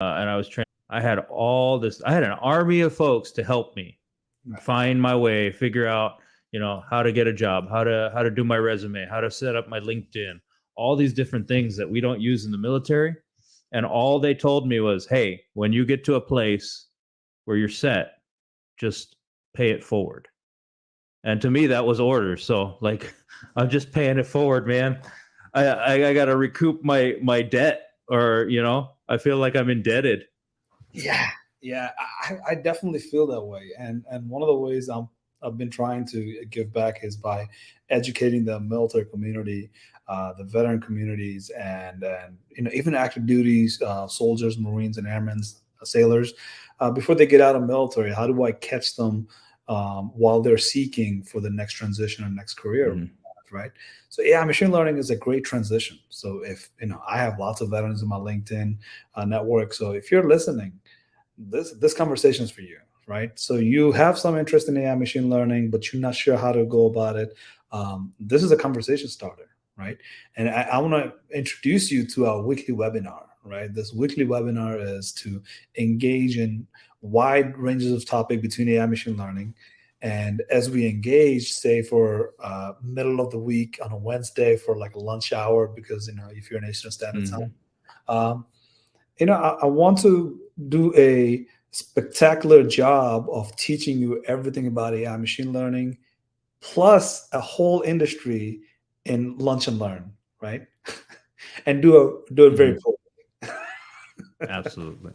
and I was trained. I had all this. I had an army of folks to help me Right. find my way, figure out, how to get a job, how to do my resume, how to set up my LinkedIn, all these different things that we don't use in the military. And all they told me was, hey, when you get to a place where you're set, just pay it forward. And to me, that was orders. So like, I'm just paying it forward, man. I got to recoup my debt, or I feel like I'm indebted. Yeah, yeah, I definitely feel that way, and one of the ways I've been trying to give back is by educating the military community, the veteran communities, and even active duties, soldiers, Marines, and airmen, sailors, before they get out of military. How do I catch them while they're seeking for the next transition and next career? Mhm. Right. So yeah, machine learning is a great transition. So if I have lots of veterans in my LinkedIn network. So if you're listening, this conversation is for you, right? So you have some interest in AI machine learning, but you're not sure how to go about it. This is a conversation starter, right? And I want to introduce you to our weekly webinar, right? This weekly webinar is to engage in wide ranges of topic between AI machine learning. And as we engage, say for middle of the week on a Wednesday for like a lunch hour, because if you're in Eastern Standard Time, Mhm. um, I want to do a spectacular job of teaching you everything about AI machine learning, plus a whole industry in lunch and learn, right? And do it very Mhm. poorly. Absolutely.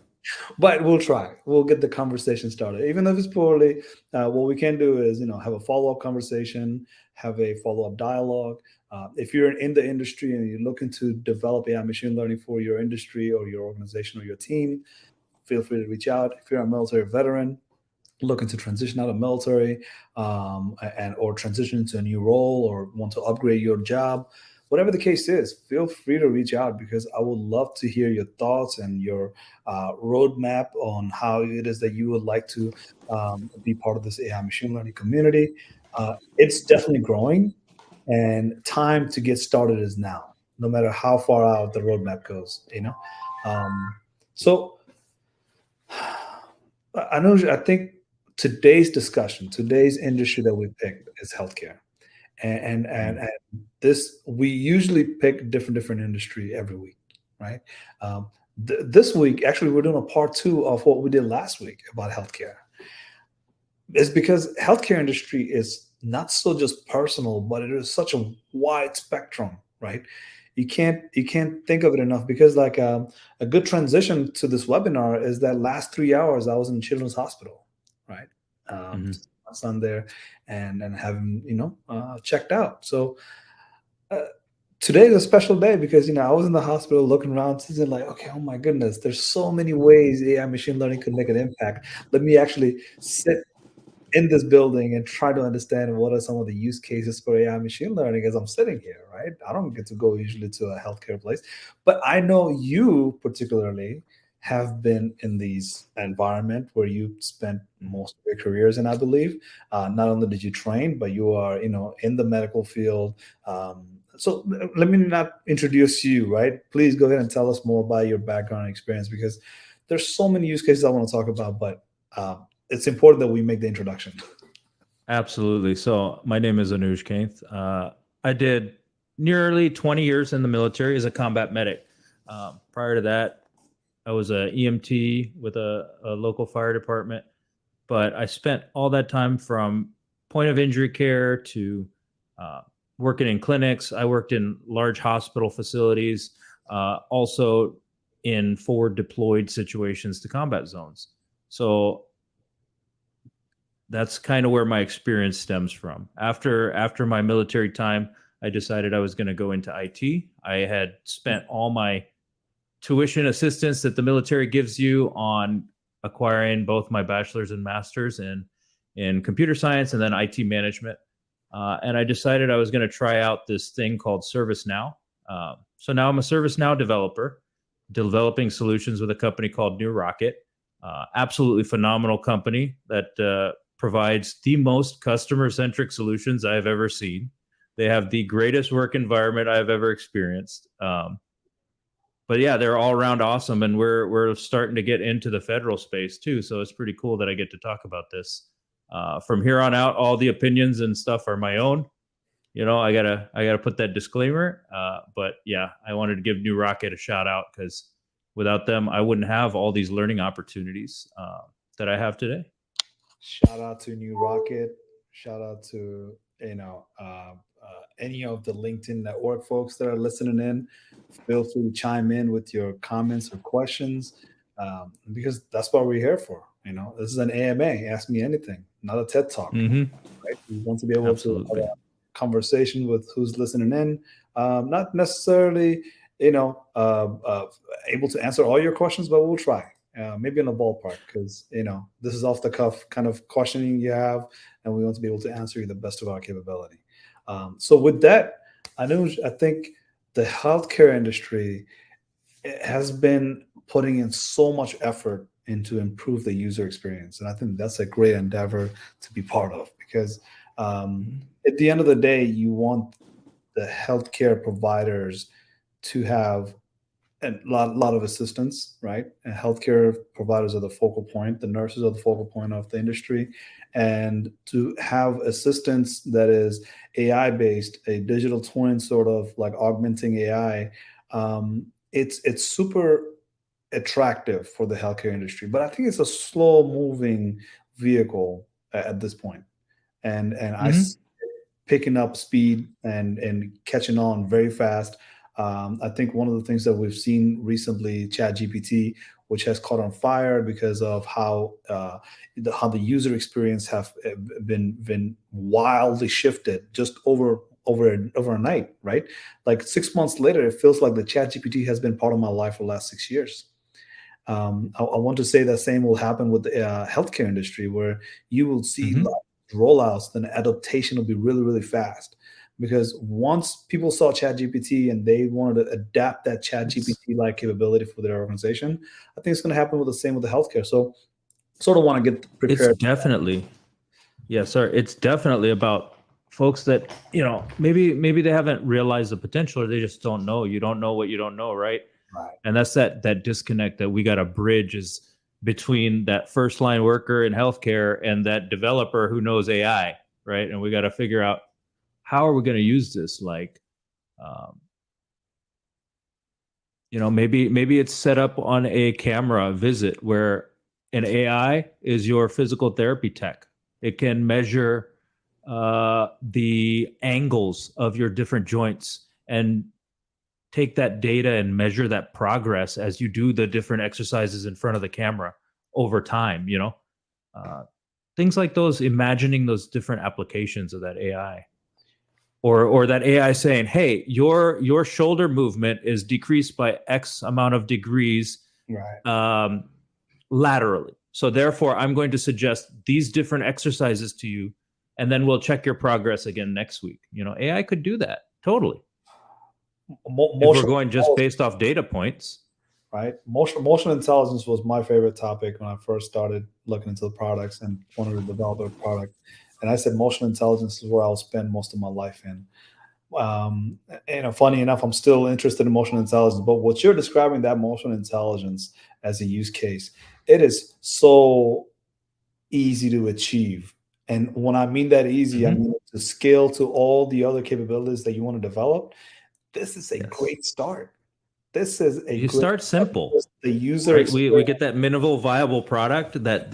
But we'll try. We'll get the conversation started. Even if it's poorly, what we can do is, have a follow-up conversation, have a follow-up dialogue. If you're in the industry and you're looking to develop AI machine learning for your industry or your organization or your team, feel free to reach out. If you're a military veteran looking to transition out of military, and or transition into a new role, or want to upgrade your job, whatever the case is, feel free to reach out, because I would love to hear your thoughts and your roadmap on how it is that you would like to be part of this AI machine learning community. It's definitely growing, and time to get started is now, no matter how far out the roadmap goes. Um, so I think today's discussion, today's industry that we picked is healthcare, and and and, Mhm. and this, we usually pick different industry every week, right? This week, actually, we're doing a part two of what we did last week about healthcare. It's because healthcare industry is not so just personal, but it is such a wide spectrum, right? You can't think of it enough, because like a good transition to this webinar is that last 3 hours I was in Children's Hospital, right? To Mhm. see my son there, and have him checked out. So uh, today is a special day, because I was in the hospital looking around, thinking like, okay, oh my goodness, there's so many ways AI machine learning could make an impact. Let me actually sit in this building and try to understand what are some of the use cases for AI machine learning as I'm sitting here, right? I don't get to go usually to a healthcare place, but I know you particularly have been in these environment where you spent Mhm. most of your careers in, I believe. Not only did you train, but you are, in the medical field. So let me not introduce you, right? Please go ahead and tell us more about your background and experience, because there's so many use cases I want to talk about, but it's important that we make the introduction. Absolutely. So my name is Anuj Kainth. I did nearly 20 years in the military as a combat medic. Prior to that, I was a EMT with a local fire department. But I spent all that time from point of injury care to uh, working in clinics. I worked in large hospital facilities, also in forward deployed situations to combat zones. So that's kind of where my experience stems from. After my military time, I decided I was going to go into IT. I had spent all my tuition assistance that the military gives you on acquiring both my bachelor's and master's in computer science and then IT management. And I decided I was going to try out this thing called ServiceNow. So now I'm a ServiceNow developer, developing solutions with a company called NewRocket. Absolutely phenomenal company that provides the most customer centric solutions I have ever seen. They have the greatest work environment I've ever experienced. but yeah, they're all around awesome, and we're starting to get into the federal space too. So it's pretty cool that I get to talk about this. From here on out, all the opinions and stuff are my own. I gotta put that disclaimer. But yeah, I wanted to give NewRocket a shout out because without them, I wouldn't have all these learning opportunities that I have today. Shout out to NewRocket. Shout out to any of the LinkedIn network folks that are listening in. Feel free to chime in with your comments or questions, because that's what we're here for. This is an AMA. Ask me anything, not a TED Talk. Mm-hmm. Right? We want to be able to Absolutely. have a conversation with who's listening in, not necessarily able to answer all your questions, but we'll try. Maybe in the ballpark, because this is off the cuff kind of questioning you have, and we want to be able to answer you the best of our capability. So with that, I think the healthcare industry has been putting in so much effort into improve the user experience, and I think that's a great endeavor to be part of, because at the end of the day, you want the healthcare providers to have a lot of assistance, right? And healthcare providers are the focal point. The nurses are the focal point of the industry, and to have assistance that is AI based, a digital twin, sort of like augmenting AI. It's super attractive for the healthcare industry, but I think it's a slow moving vehicle at this point, and Mm-hmm. picking up speed and catching on very fast. I think one of the things that we've seen recently, ChatGPT, which has caught on fire because of how the user experience have been wildly shifted just over a night, right? Like 6 months later, it feels like the ChatGPT has been part of my life for the last 6 years. I want to say the same will happen with the healthcare industry, where you will see Mm-hmm. rollouts, then adaptation will be really, really fast. Because once people saw ChatGPT and they wanted to adapt that It's ChatGPT like capability for their organization, I think it's going to happen with the same with the healthcare. So, sort of want to get it's prepared. definitely yes, sir. It's definitely about folks that maybe they haven't realized the potential, or they just don't know. You don't know what you don't know, right? Right. And that's that disconnect that we got to bridge is between that first line worker in healthcare and that developer who knows AI, right? And we got to figure out how are we going to use this. Like, um, maybe it's set up on a camera visit where an AI is your physical therapy tech. It can measure the angles of your different joints and take that data and measure that progress as you do the different exercises in front of the camera over time. Uh, things like those, imagining those different applications of that AI, or that AI saying, "Hey, your shoulder movement is decreased by X amount of degrees Right. um, laterally. So therefore, I'm going to suggest these different exercises to you, and then we'll check your progress again next week." AI could do that totally if we're Motion going just based off data points. right? Motion intelligence was my favorite topic when I first started looking into the products and wanted to develop a product. And I said motion intelligence is where I'll spend most of my life in. Funny enough, I'm still interested in motion intelligence, but what you're describing, that motion intelligence as a use case, it is so easy to achieve. And when I mean that easy, I Mm-hmm. mean to scale to all the other capabilities that you want to develop. This is a Yes. great start. This is a You great start start simple, because the user right? We experience. get that minimal viable product, that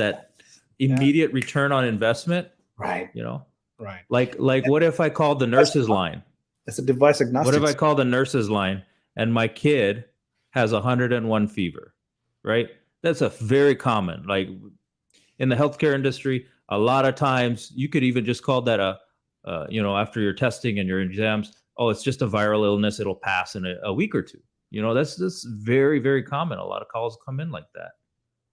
Yeah, immediate return on investment. right, You know, right. like what if I called the Device nurses line? It's a device What if agnostic. I call the nurses line and my kid has 101 fever, right? That's a very common, like in the healthcare industry, a lot of times you could even just call that after your testing and your exams, oh, it's just a viral illness. It'll pass in a week or two. That's very, very common. A lot of calls come in like that.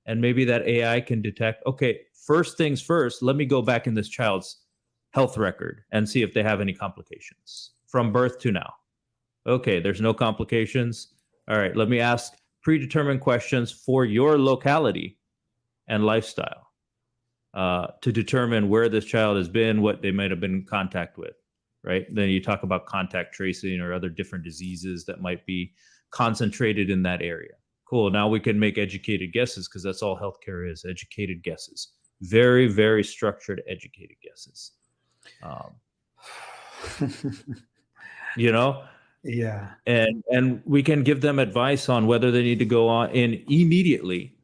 And maybe that AI can detect, okay, first things first, let me go back in this child's health record and see if they have any complications from birth to now. Okay, there's no complications. All right, let me ask predetermined questions for your locality and lifestyle to determine where this child has been, what they might have been in contact with, right? Then you talk about contact tracing or other different diseases that might be concentrated in that area. Cool. Now we can make educated guesses, because that's all healthcare is: educated guesses. Very, very structured, educated guesses. Yeah. And we can give them advice on whether they need to go on in immediately,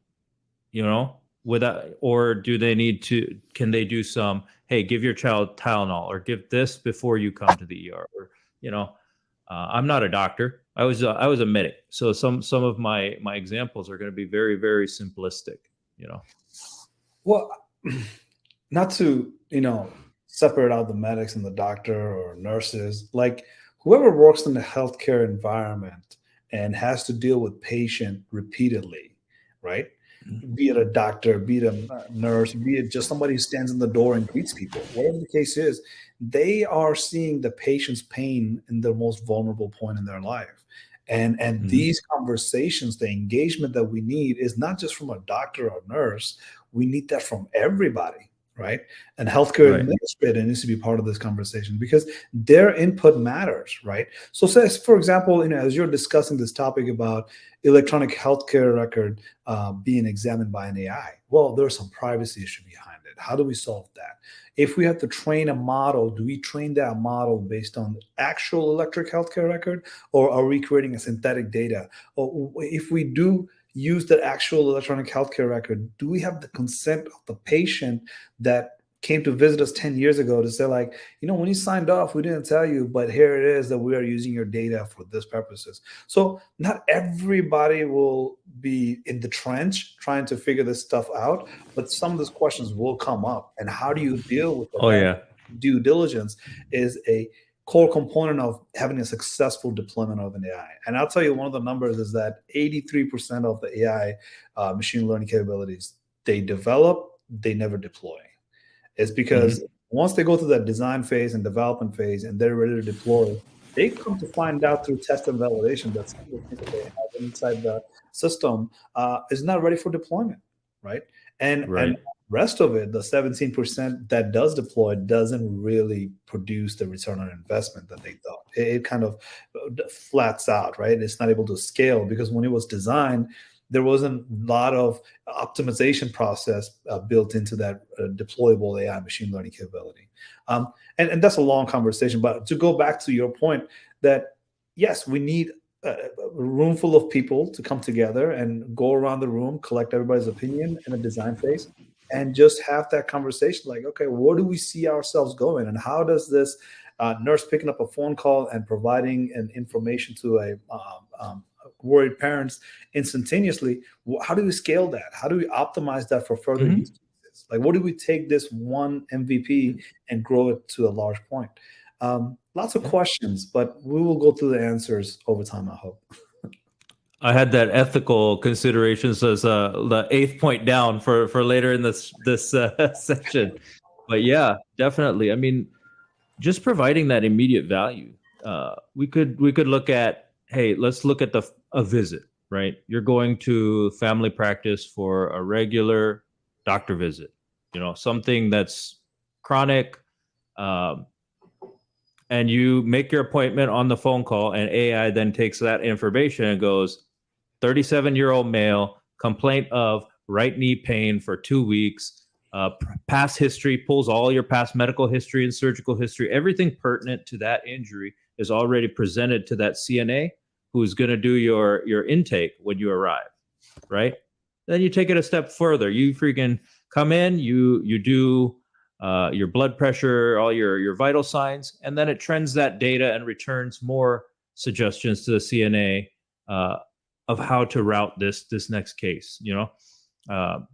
without, or do they need to, can they do some, hey, give your child Tylenol, or give this before you come to the ER, or, I'm not a doctor. I was a medic. So some of my examples are going to be very, very simplistic, Well, not to, separate out the medics and the doctor or nurses, like whoever works in the healthcare environment and has to deal with patient repeatedly, right? Be it a doctor, be it a nurse, be it just somebody who stands in the door and greets people, whatever the case is, they are seeing the patient's pain in the most vulnerable point in their life. And these conversations, the engagement that we need is not just from a doctor or nurse, we need that from everybody, right? And healthcare administrator needs to be part of this conversation because their input matters, right? So say, for example, as you're discussing this topic about electronic healthcare record being examined by an AI, well, there's some privacy issue behind it. How do we solve that? If we have to train a model, do we train that model based on actual electric healthcare record, or are we creating a synthetic data? Or if we do use that actual electronic healthcare record, do we have the consent of the patient that came to visit us 10 years ago to say, like, when you signed off, we didn't tell you, but here it is that we are using your data for this purposes. So not everybody will be in the trench trying to figure this stuff out, but some of these questions will come up. And how do you deal with that? Due diligence is a core component of having a successful deployment of an AI. And I'll tell you, one of the numbers is that 83% of the AI machine learning capabilities they develop, they never deploy. It's because once they go through that design phase and development phase and they're ready to deploy, they come to find out through test and validation that some of the things that they have inside the system is not ready for deployment, right? And rest of it, the 17% that does deploy, doesn't really produce the return on investment that they thought. It kind of flats out, right? It's not able to scale because when it was designed, there wasn't a lot of optimization process built into that deployable AI machine learning capability. And that's a long conversation. But to go back to your point that, yes, we need a room full of people to come together and go around the room, collect everybody's opinion in a design phase, and just have that conversation like, okay, where do we see ourselves going? And how does this nurse picking up a phone call and providing an information to a worried parents instantaneously, how do we scale that? How do we optimize that for further use cases? Like, what do we take this one MVP and grow it to a large point? Lots of questions, but we will go through the answers over time, I hope. I had that ethical considerations as the 8th point down for later in this session. But yeah, definitely. I mean, just providing that immediate value. We could look at, hey, let's look at a visit, right? You're going to family practice for a regular doctor visit, something that's chronic, and you make your appointment on the phone call, and AI then takes that information and goes, 37-year-old male, complaint of right knee pain for 2 weeks, past history, pulls all your past medical history and surgical history, everything pertinent to that injury is already presented to that CNA who's going to do your intake when you arrive, right? Then you take it a step further. You freaking come in, you do your blood pressure, all your vital signs, and then it trends that data and returns more suggestions to the CNA of how to route this next case.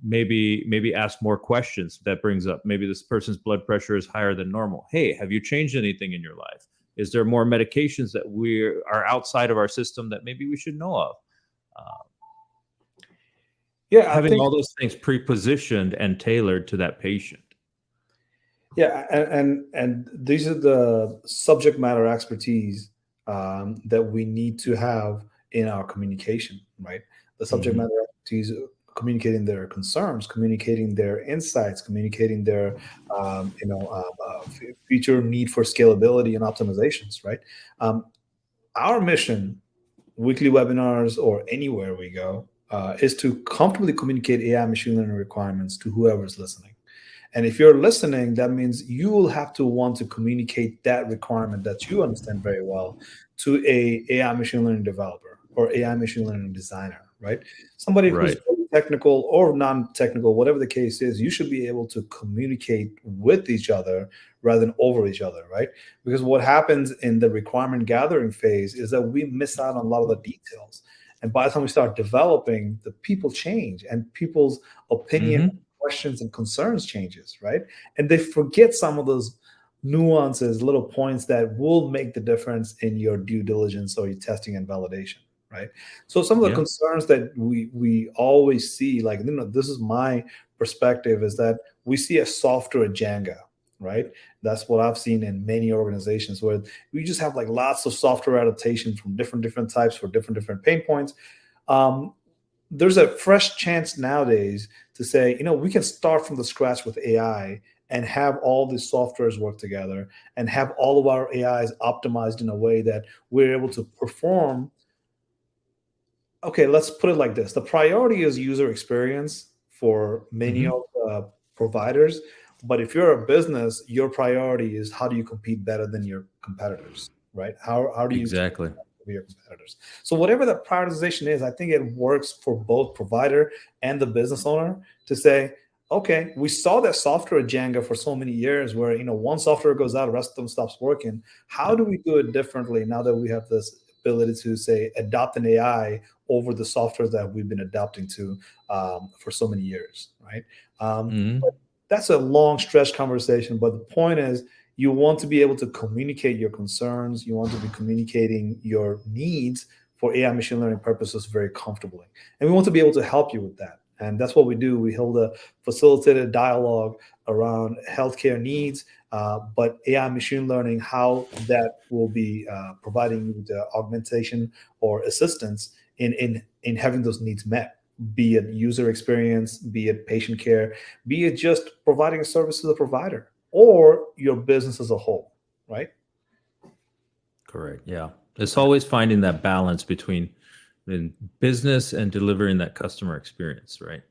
Maybe ask more questions. That brings up, maybe this person's blood pressure is higher than normal. Hey, have you changed anything in your life? Is there more medications that we are outside of our system that maybe we should know of? Having all those things pre-positioned and tailored to that patient. Yeah, and these are the subject matter expertise that we need to have in our communication, right? The subject matter expertise, communicating their concerns, communicating their insights, communicating their future need for scalability and optimizations, right? Our mission weekly webinars or anywhere we go, is to comfortably communicate AI machine learning requirements to whoever's listening. And if you're listening, that means you will have to want to communicate that requirement that you understand very well to a AI machine learning developer or AI machine learning designer, right? Somebody who's Right. very technical or non-technical, whatever the case is, you should be able to communicate with each other rather than over each other, right? Because what happens in the requirement gathering phase is that we miss out on a lot of the details. And by the time we start developing, the people change and people's opinion, Mm-hmm. questions and concerns changes, right? And they forget some of those nuances, little points that will make the difference in your due diligence or your testing and validation, right? So some of the Yeah. concerns that we always see, like, this is my perspective, is that we see a software Jenga, right? That's what I've seen in many organizations where we just have like lots of software adaptation from different types for different pain points. Um, there's a fresh chance nowadays to say, we can start from the scratch with AI and have all these softwares work together and have all of our AIs optimized in a way that we're able to perform. Okay, let's put it like this. The priority is user experience for many Mm-hmm. of the providers. But if you're a business, your priority is how do you compete better than your competitors, right? How do you Exactly. of your competitors. So whatever the prioritization is, I think it works for both provider and the business owner to say, okay, we saw that software Jenga for so many years where one software goes out, the rest of them stops working. How Yep. do we do it differently now that we have this ability to say adopt an AI over the software that we've been adapting to for so many years, right? Mm-hmm. But that's a long stretch conversation. But the point is, you want to be able to communicate your concerns. You want to be communicating your needs for AI machine learning purposes very comfortably. And we want to be able to help you with that. And that's what we do. We hold a facilitated dialogue around healthcare needs, but AI machine learning, how that will be providing you the augmentation or assistance in having those needs met, be it user experience, be it patient care, be it just providing a service to the provider or your business as a whole, right? Correct. Yeah. It's always finding that balance between in business and delivering that customer experience, right?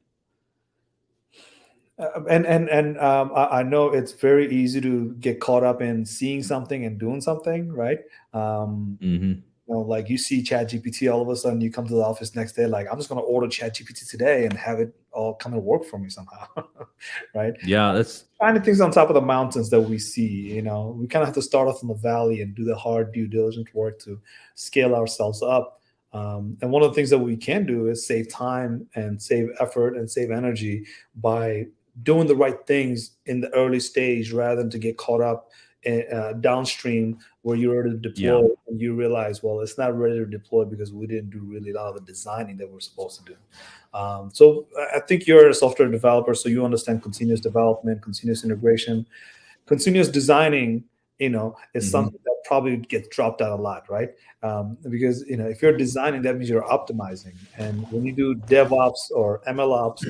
I know it's very easy to get caught up in seeing something and doing something, right? Um, Mm-hmm. like you see ChatGPT, all of a sudden you come to the office next day, like I'm just going to order ChatGPT today and have it all come and work for me somehow, right? Yeah, that's Finding things on top of the mountains that we see, we kind of have to start off in the valley and do the hard due diligence work to scale ourselves up. And one of the things that we can do is save time and save effort and save energy by doing the right things in the early stage rather than to get caught up downstream where you're ready to yeah. deploy and you realize, well, it's not ready to deploy because we didn't do really a lot of the designing that we're supposed to do. So I think you're a software developer, so you understand continuous development, continuous integration, continuous designing. Is Mm-hmm. something that probably gets dropped out a lot, right? Because if you're designing, that means you're optimizing. And when you do DevOps or MLOps,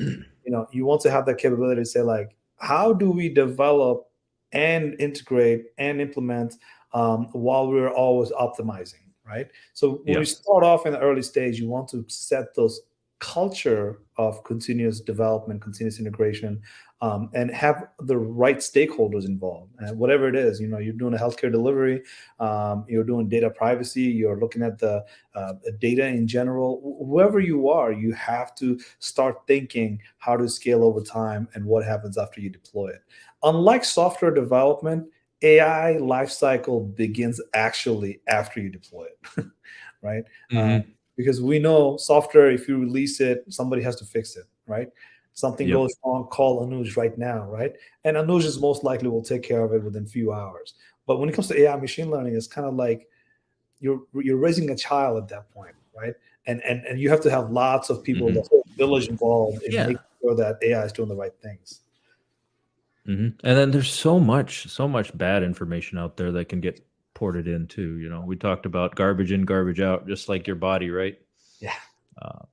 you want to have that capability to say, like, how do we develop and integrate and implement while we're always optimizing, right? So when Yeah. you start off in the early stage, you want to set those culture of continuous development, continuous integration, and have the right stakeholders involved. And whatever it is, you're doing a healthcare delivery, you're doing data privacy, you're looking at the data in general. Whoever you are, you have to start thinking how to scale over time and what happens after you deploy it. Unlike software development, AI lifecycle begins actually after you deploy it, right? Uh, Mm-hmm. because we know software, if you release it, somebody has to fix it, right? Something Yep. goes wrong, call Anuj right now, right? And Anuj is most likely will take care of it within a few hours. But when it comes to AI machine learning, it's kind of like you're raising a child at that point, right? And you have to have lots of people, Mm-hmm. the whole village involved in Yeah. making sure that AI is doing the right things. Mm-hmm. And then there's so much bad information out there that can get ported in too. We talked about garbage in, garbage out, just like your body, right? Yeah. Uh,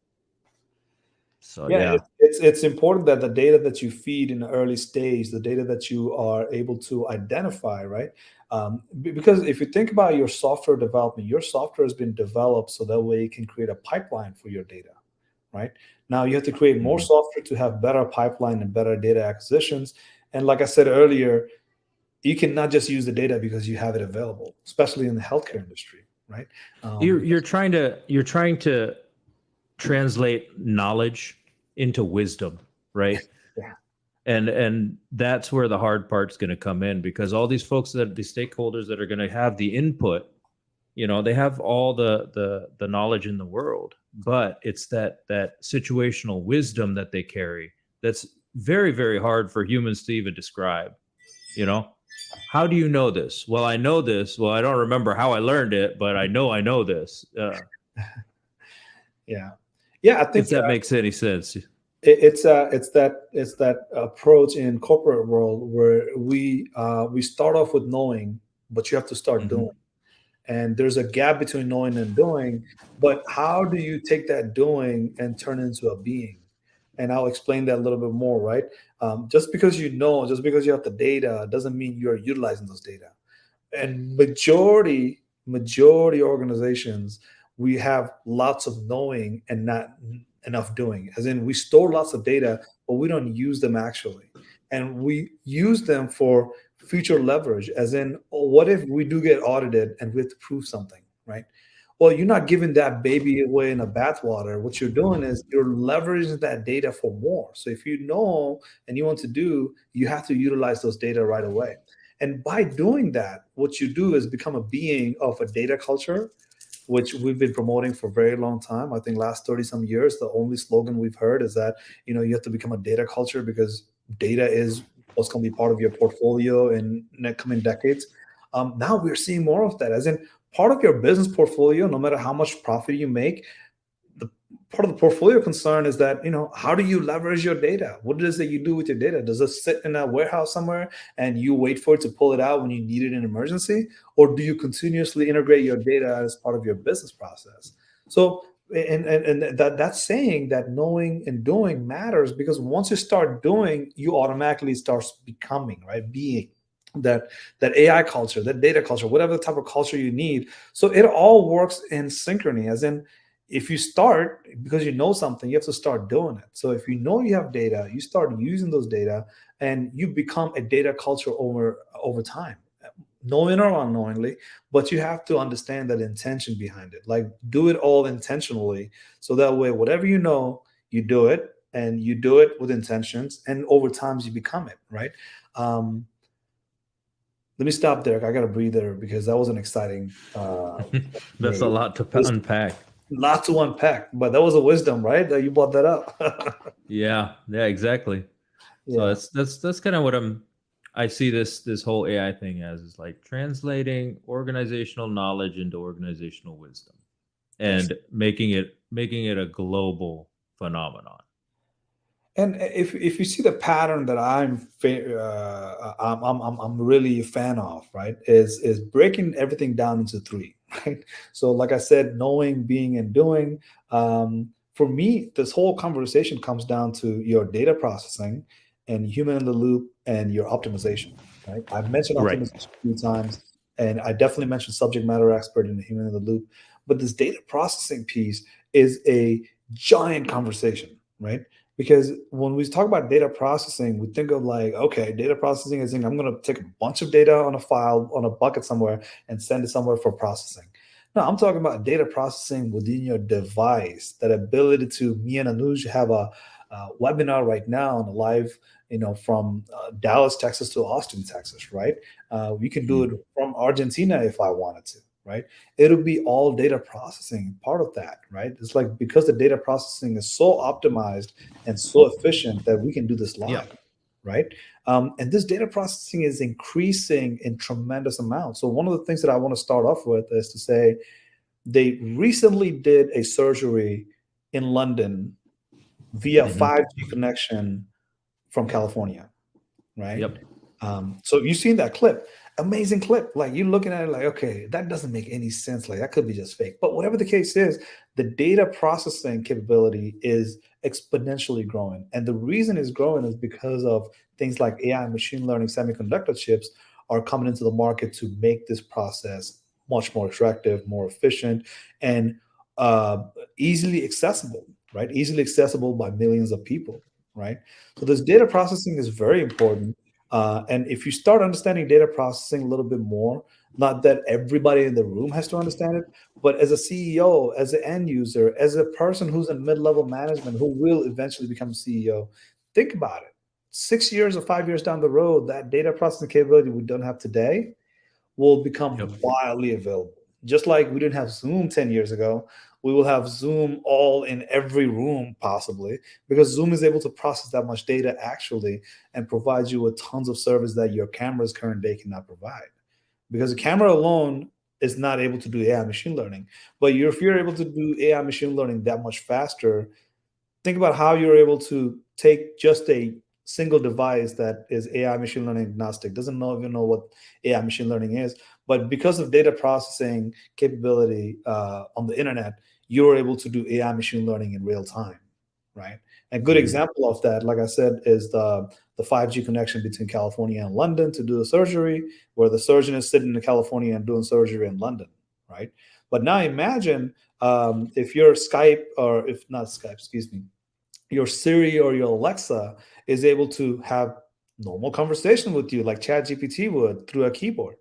So Yeah, yeah. it's important that the data that you feed in the early stage, the data that you are able to identify, right? Because if you think about your software development, your software has been developed so that way it can create a pipeline for your data, right? Now you have to create more Mhm. software to have better pipeline and better data acquisitions. And like I said earlier, you cannot just use the data because you have it available, especially in the healthcare industry, right? You're trying to translate knowledge into wisdom, right? Yeah. And that's where the hard part's going to come in, because all these folks, that the stakeholders that are going to have the input, they have all the knowledge in the world, but it's that situational wisdom that they carry that's very, very hard for humans to even describe. you know how do you know this? Well, I know this. Well, I don't remember how I learned it, but I know this. Yeah, yeah. I think If that makes any sense. it's that approach in corporate world where we start off with knowing, but you have to start Hmm. doing, and there's a gap between knowing and doing. But how do you take that doing and turn it into a being? And I'll explain that a little bit more, right? Just because you know, just because you have the data doesn't mean you're utilizing those data. And majority organizations, we have lots of knowing and not enough doing, as in we store lots of data but we don't use them actually, and we use them for future leverage, as in, oh, what if we do get audited and we have to prove something, right? Well, you're not giving that baby away in a bathwater. What you're doing is you're leveraging that data for more. So if you know and you want to do, you have to utilize those data right away. And by doing that, what you do is become a being of a data culture, which we've been promoting for a very long time. I think last 30 some years, the only slogan we've heard is that, you have to become a data culture because data is what's going to be part of your portfolio in the coming decades. Now we're seeing more of that, as in part of your business portfolio, no matter how much profit you make, the part of the portfolio concern is that, how do you leverage your data? What is it that you do with your data? Does it sit in a warehouse somewhere and you wait for it to pull it out when you need it in an emergency, or do you continuously integrate your data as part of your business process? So, and that's saying that knowing and doing matters, because once you start doing, you automatically start becoming, right, being that AI culture, that data culture, whatever type of culture you need. So it all works in synchrony, as in, if you start because you know something, you have to start doing it. So if you know you have data, you start using those data, and you become a data culture over time, knowing or unknowingly. But you have to understand that intention behind it. Like, do it all intentionally, so that way, whatever you know, you do it, and you do it with intentions, and over time you become it, right? Um, Let me stop there. I got to breathe there because that was an exciting. That's a Maybe. lot to There's unpack. a lot to unpack, but that was a wisdom, right? That you brought that up. Yeah, exactly. So Yeah. that's kind of what I see this whole AI thing as, is like translating organizational knowledge into organizational wisdom Yes. and making it a global phenomenon. And if you see the pattern that I'm really a fan of, right, is breaking everything down into three, right? So, like I said, knowing, being, and doing. For me, this whole conversation comes down to your data processing and human in the loop and your optimization, right? I've mentioned Right. optimization a few times, and I definitely mentioned subject matter expert in the human in the loop. But this data processing piece is a giant conversation, right? Because when we talk about data processing, we think of like, okay, data processing is I'm going to take a bunch of data on a file, on a bucket somewhere, and send it somewhere for processing. No, I'm talking about data processing within your device. That ability to, me and Anuj have a webinar right now on a live, from Dallas, Texas to Austin, Texas, right? We can do it Mhm. from Argentina if I wanted to, right? It'll be all data processing part of that, right? It's like, because the data processing is so optimized and so efficient that we can do this Yeah. live, right? And this data processing is increasing in tremendous amounts. So one of the things that I want to start off with is to say, they recently did a surgery in London via Hmm. 5G connection from California, right? Yep. So you've seen that clip. amazing clip. Like you're looking at it like, okay, that doesn't make any sense. Like that could be just fake. But whatever the case is, the data processing capability is exponentially growing. And the reason it's growing is because of things like AI and machine learning semiconductor chips are coming into the market to make this process much more attractive, more efficient, and uh, easily accessible, right? Easily accessible by millions of people, right? So this data processing is very important. And if you start understanding data processing a little bit more, not that everybody in the room has to understand it, but as a CEO, as an end user, as a person who's in mid-level management who will eventually become CEO, think about it. 6 years or 5 years down the road, that data processing capability we don't have today will become Yep. widely available. Just like we didn't have Zoom 10 years ago, we will have Zoom all in every room possibly, because Zoom is able to process that much data actually and provide you with tons of service that your camera's current day cannot provide. Because the camera alone is not able to do AI machine learning. But if you're able to do AI machine learning that much faster, think about how you're able to take just a single device that is AI machine learning agnostic, doesn't even know what AI machine learning is, but because of data processing capability on the internet, you're able to do AI machine learning in real time, right? A good Mhm. example of that, like I said, is the 5G connection between California and London to do the surgery, where the surgeon is sitting in California and doing surgery in London, right? But now imagine if your Skype, or if not Skype, excuse me, your Siri or your Alexa is able to have normal conversation with you like ChatGPT would through a keyboard.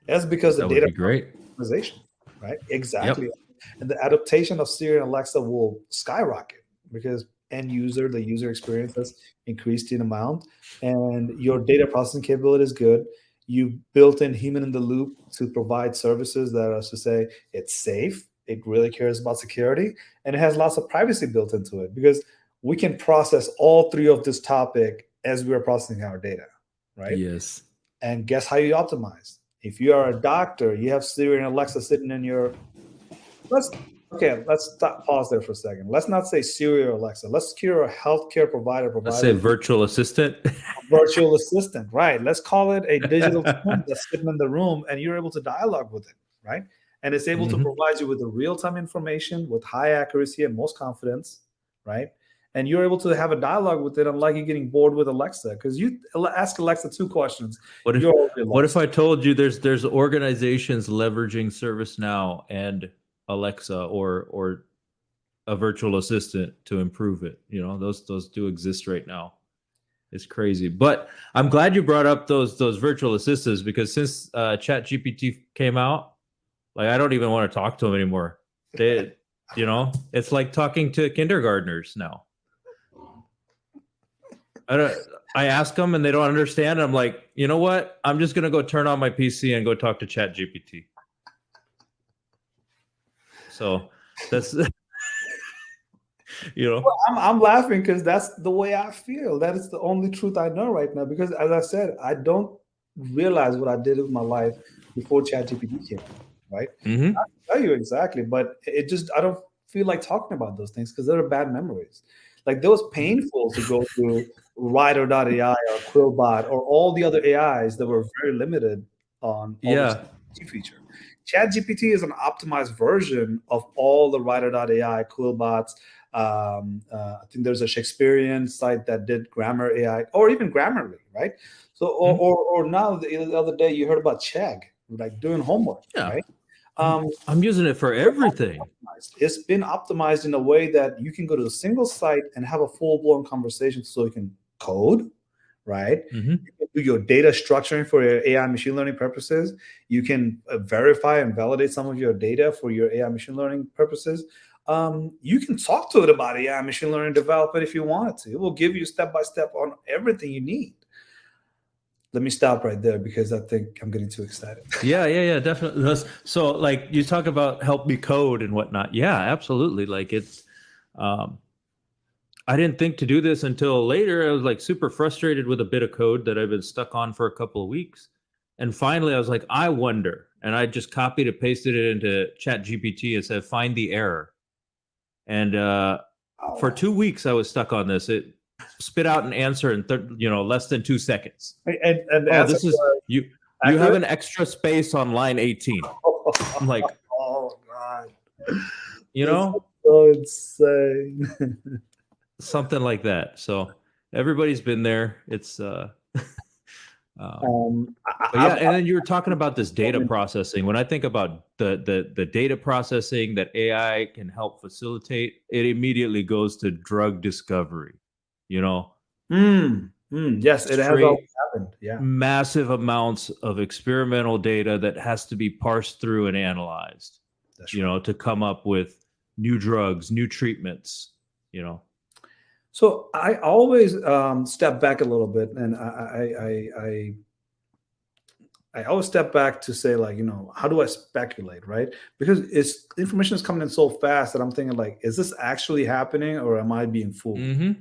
That's because of That would data be great. optimization, right? Exactly. Yep. And the adaptation of Siri and Alexa will skyrocket because the user experience has increased in amount, and your data processing capability is good. You built in human in the loop to provide services that are to say it's safe, it really cares about security, and it has lots of privacy built into it because we can process all three of this topic as we are processing our data, right? Yes. And guess how you optimize? If you are a doctor, you have Siri and Alexa sitting in your let's let's stop pause there for a second. Let's not say Siri or Alexa. Let's secure a healthcare provider Let's say providing virtual assistant. a virtual assistant, right? Let's call it a digital twin that's sitting in the room and you're able to dialogue with it, right? And it's able to Mhm. provide you with the real-time information with high accuracy and most confidence, right? And you're able to have a dialogue with it, unlike you getting bored with Alexa, because you ask Alexa two questions, What if you're already what if lost. I told you there's organizations leveraging ServiceNow and Alexa or a virtual assistant to improve it? You know, those do exist right now. It's crazy. But I'm glad you brought up those virtual assistants because since ChatGPT came out, like I don't even want to talk to them anymore. They, it's like talking to kindergartners now. I don't. I ask them and they don't understand. I'm like, you know what? I'm just gonna go turn on my PC and go talk to ChatGPT. So that's you know, I'm laughing because that's the way I feel. That is the only truth I know right now. Because as I said, I don't realize what I did with my life before ChatGPT came out, right? hmm I tell you exactly, but it just I don't feel like talking about those things because they're bad memories. Like those painful to go through Writer.ai or Quillbot or all the other AIs that were very limited on all the yeah. ChatGPT feature. ChatGPT is an optimized version of all the Writer.ai, Quillbots. I think there's a Shakespearean site that did grammar AI or even Grammarly, right? So, or now the other day you heard about Chegg, like doing homework, Yeah. right? I'm, Um, I'm using it for everything. it's been optimized in a way that you can go to a single site and have a full blown conversation so you can code, right? hmm You can do your data structuring for your AI machine learning purposes. You can verify and validate some of your data for your AI machine learning purposes. You can talk to it about AI machine learning development if you wanted to. It will give you step by step on everything you need. Let me stop right there because I think I'm getting too excited. Yeah, definitely. So, like, you talk about help me code and whatnot. Yeah, absolutely. Like, um, I didn't think to do this until later. I was like super frustrated with a bit of code that I've been stuck on for a couple of weeks. And finally, I was like, I wonder. And I just copied and pasted it into Chat GPT and said, find the error. And for Oh. 2 weeks, I was stuck on this. It spit out an answer in less than 2 seconds. And the Oh, answer this is was you. you have Accurate? an extra space on line 18. I'm like, Oh God, you this is know, so insane. something like that. So everybody's been there. It's but yeah, I've and then you were talking about this data processing. When I think about the data processing that AI can help facilitate, it immediately goes to drug discovery. You know, yes, it has always straight happened. Yeah, massive amounts of experimental data that has to be parsed through and analyzed, that's you right. know, to come up with new drugs, new treatments, you know. So I always step back a little bit, and I always step back to say, like, how do I speculate, right? Because it's information is coming in so fast that I'm thinking, like, is this actually happening, or am I being fooled? Mm-hmm.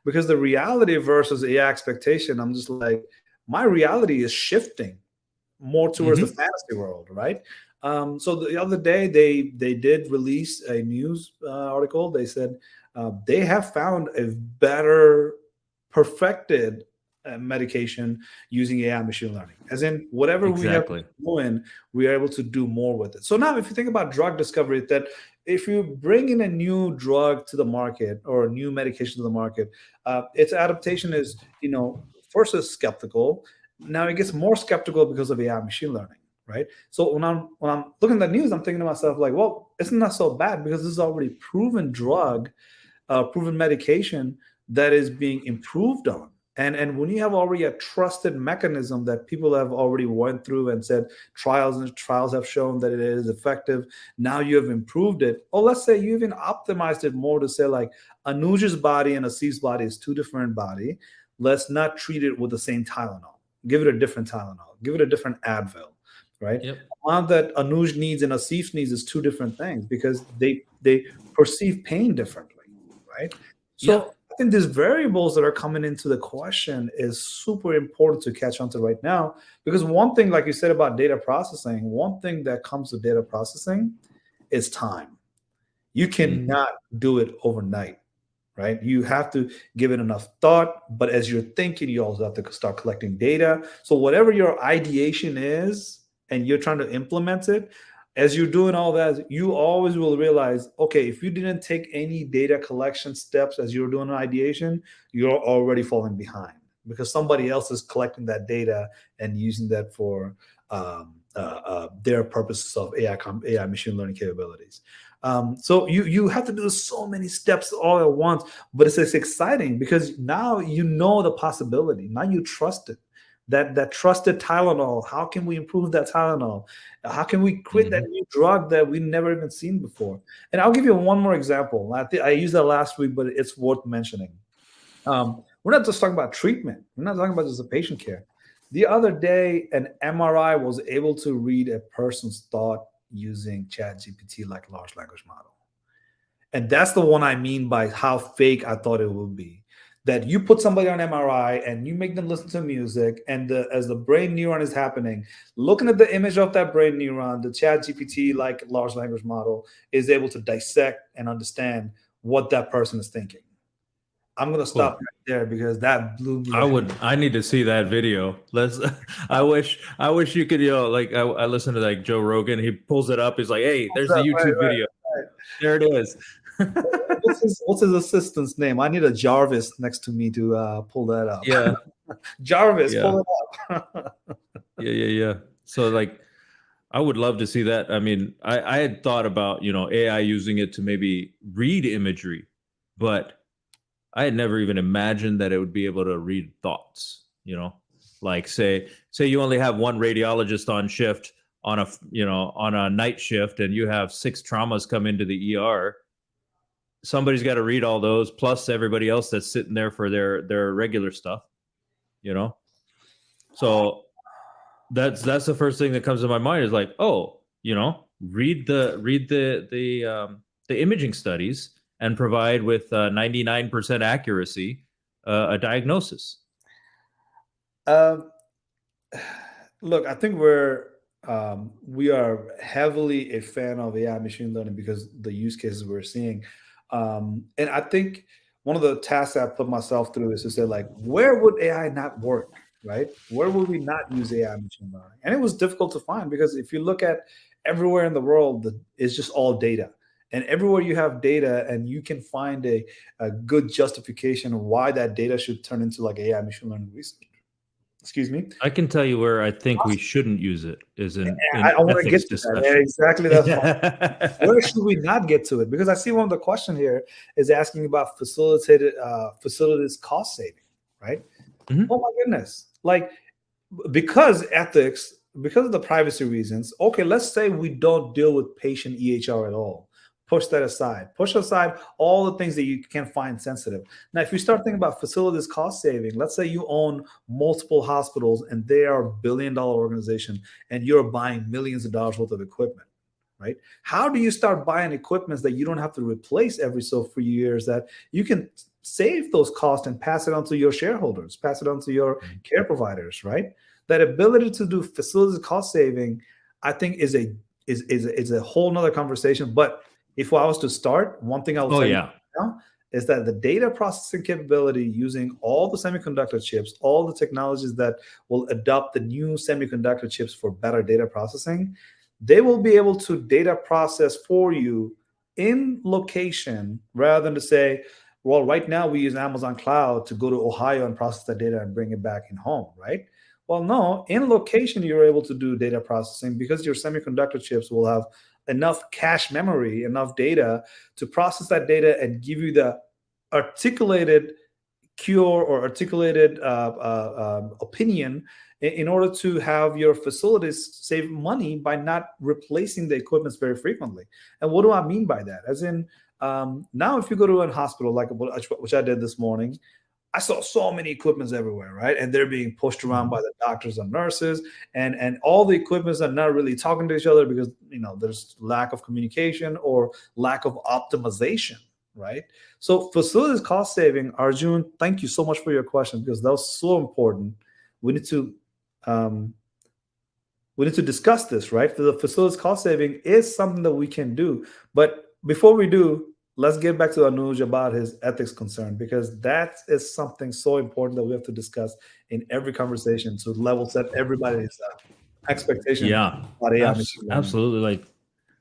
Because the reality versus AI expectation, I'm just like, my reality is shifting more towards the Mm-hmm. fantasy world, right? So the other day they did release a news article. They said they have found a better perfected medication using AI machine learning. As in, whatever we have Exactly. been doing, we are able to do more with it. So now, if you think about drug discovery, that if you bring in a new drug to the market or a new medication to the market, its adaptation is, first is skeptical. Now it gets more skeptical because of AI machine learning, right? So when I'm looking at the news, I'm thinking to myself, like, well, isn't that so bad, because this is already proven drug, proven medication that is being improved on. And when you have already a trusted mechanism that people have already went through and said trials have shown that it is effective, now you have improved it. Or let's say you even optimized it more to say, like, Anuj's body and Asif's body is two different body. Let's not treat it with the same Tylenol. Give it a different Tylenol. Give it a different Advil, right? Yep. Amount that Anuj needs and Asif needs is two different things, because they perceive pain differently, right? Yeah. So I think these variables that are coming into the question is super important to catch on to right now, because one thing, like you said about data processing, one thing that comes with data processing is time. You Mm-hmm. cannot do it overnight, right? You have to give it enough thought, but as you're thinking, you also have to start collecting data. So whatever your ideation is and you're trying to implement it, as you're doing all that, you always will realize, okay, if you didn't take any data collection steps as you're doing an ideation, you're already falling behind, because somebody else is collecting that data and using that for their purposes of AI machine learning capabilities. So you have to do so many steps all at once, but it's exciting because now you know the possibility. Now you trust it. That trusted Tylenol. How can we improve that Tylenol? How can we create that Mm-hmm. new drug that we never even seen before? And I'll give you one more example. I think I used that last week, but it's worth mentioning. We're not just talking about treatment. We're not talking about just the patient care. The other day, an MRI was able to read a person's thought using ChatGPT, like large language model. And that's the one I mean by how fake I thought it would be. That you put somebody on MRI and you make them listen to music, and as the brain neuron is happening, looking at the image of that brain neuron, the ChatGPT, like large language model, is able to dissect and understand what that person is thinking. I'm gonna stop Cool. right there because that blew me the heck. I need to see that video. Let's I wish you could, like I listen to like Joe Rogan, he pulls it up, he's like, hey, there's the Right, YouTube right, video. right. There it is. What's his assistant's name? I need a Jarvis next to me to pull that up. Yeah. Jarvis, Yeah. pull it up. Yeah. So like I would love to see that. I mean, I had thought about, AI using it to maybe read imagery, but I had never even imagined that it would be able to read thoughts, like say you only have one radiologist on shift on on a night shift, and you have 6 traumas come into the ER. Somebody's got to read all those, plus everybody else that's sitting there for their regular stuff, you know? So that's the first thing that comes to my mind is like, oh, read the imaging studies and provide with 99% accuracy a diagnosis. um, Look, I think we are heavily a fan of AI machine learning because the use cases we're seeing, and I think one of the tasks I put myself through is to say, like, where would AI not work? right? Where would we not use AI and machine learning? And it was difficult to find because if you look at everywhere in the world, it's just all data. And everywhere you have data and you can find a good justification of why that data should turn into like AI machine learning research. Excuse me. I can tell you where I think we shouldn't use it is in I want to ethics get to that. Yeah, discussion. exactly. That's where should we not get to it? Because I see one of the question here is asking about facilities cost saving, right? Mhm. Oh my goodness. Like because ethics, because of the privacy reasons, okay, let's say we don't deal with patient EHR at all. Push that aside. Push aside all the things that you can find sensitive. Now, if you start thinking about facilities cost saving, let's say you own multiple hospitals and they are $1 billion organization and you're buying millions of dollars worth of equipment, right? How do you start buying equipment that you don't have to replace every so few years that you can save those costs and pass it on to your shareholders, pass it on to your care providers, right? That ability to do facilities cost saving, I think is a whole nother conversation. But if I was to start, one thing I will Oh tell you yeah. now is that the data processing capability using all the semiconductor chips, all the technologies that will adopt the new semiconductor chips for better data processing, they will be able to data process for you in location rather than to say, well, right now we use Amazon Cloud to go to Ohio and process that data and bring it back in home, right? Well, no, in location, you're able to do data processing because your semiconductor chips will have enough cache memory, enough data to process that data and give you the articulated cure or articulated opinion in order to have your facilities save money by not replacing the equipment very frequently. And what do I mean by that? As in, now if you go to a hospital like which I did this morning, I saw so many equipments everywhere, right? And they're being pushed around by the doctors and nurses, and all the equipments are not really talking to each other because there's lack of communication or lack of optimization, right? So facilities cost saving, Arjun, thank you so much for your question because that was so important. We need to um, we need to discuss this, right? The facilities cost saving is something that we can do. But before we do, let's get back to Anuj about his ethics concern because that is something so important that we have to discuss in every conversation to level set everybody's expectation Yeah. about AI machine learning. Absolutely. Like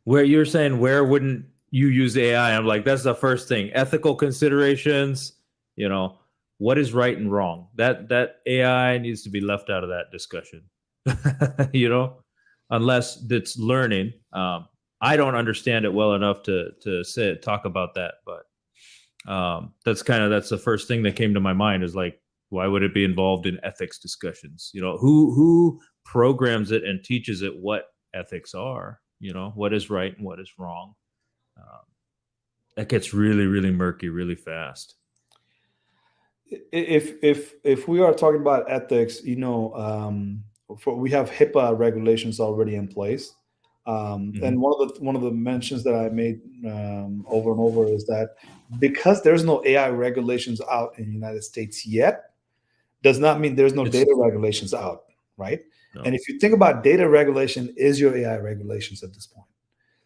where you're saying, where wouldn't you use AI? I'm like, that's the first thing. Ethical considerations, you know, what is right and wrong? That AI needs to be left out of that discussion. you know, unless it's learning. I don't understand it well enough to talk about that, but that's the first thing that came to my mind is like, why would it be involved in ethics discussions? Who programs it and teaches it what ethics are? What is right and what is wrong. Um, that gets really, really murky really fast. If we are talking about ethics, we have HIPAA regulations already in place. And Mhm. one of the mentions that I made over and over is that because there's no AI regulations out in the United States yet, does not mean there's no It's data regulations out, right? And no. if you think about data regulation, is your AI regulations at this point.